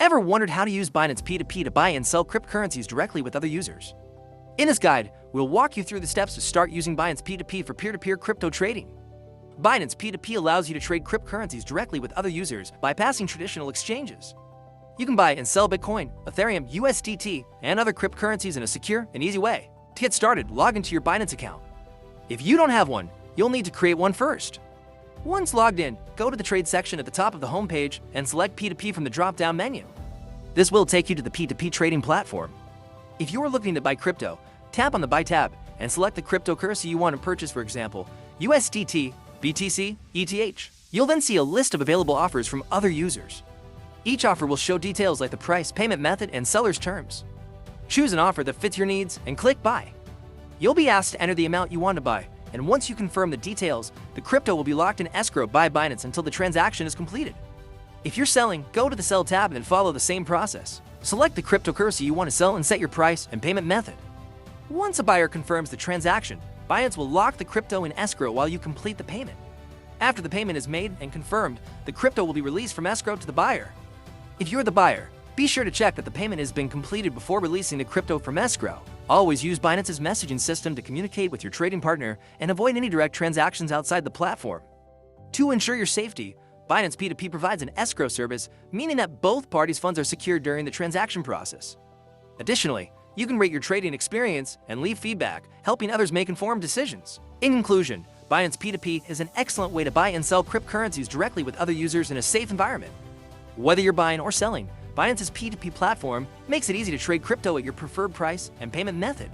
Ever wondered how to use Binance P2P to buy and sell cryptocurrencies directly with other users? In this guide, we'll walk you through the steps to start using Binance P2P for peer-to-peer crypto trading. Binance P2P allows you to trade cryptocurrencies directly with other users, bypassing traditional exchanges. You can buy and sell Bitcoin, Ethereum, USDT, and other cryptocurrencies in a secure and easy way. To get started, log into your Binance account. If you don't have one, you'll need to create one first. Once logged in, go to the Trade section at the top of the homepage and select P2P from the drop-down menu. This will take you to the P2P trading platform. If you are looking to buy crypto, tap on the Buy tab and select the cryptocurrency you want to purchase, for example, USDT, BTC, ETH. You'll then see a list of available offers from other users. Each offer will show details like the price, payment method, and seller's terms. Choose an offer that fits your needs and click Buy. You'll be asked to enter the amount you want to buy, and once you confirm the details, the crypto will be locked in escrow by Binance until the transaction is completed. If you're selling, go to the Sell tab and follow the same process. Select the cryptocurrency you want to sell and set your price and payment method. Once a buyer confirms the transaction, Binance will lock the crypto in escrow while you complete the payment. After the payment is made and confirmed, the crypto will be released from escrow to the buyer. If you're the buyer, be sure to check that the payment has been completed before releasing the crypto from escrow. Always use Binance's messaging system to communicate with your trading partner and avoid any direct transactions outside the platform. To ensure your safety, Binance P2P provides an escrow service, meaning that both parties' funds are secured during the transaction process. Additionally, you can rate your trading experience and leave feedback, helping others make informed decisions. In conclusion, Binance P2P is an excellent way to buy and sell cryptocurrencies directly with other users in a safe environment. Whether you're buying or selling, Binance's P2P platform makes it easy to trade crypto at your preferred price and payment method.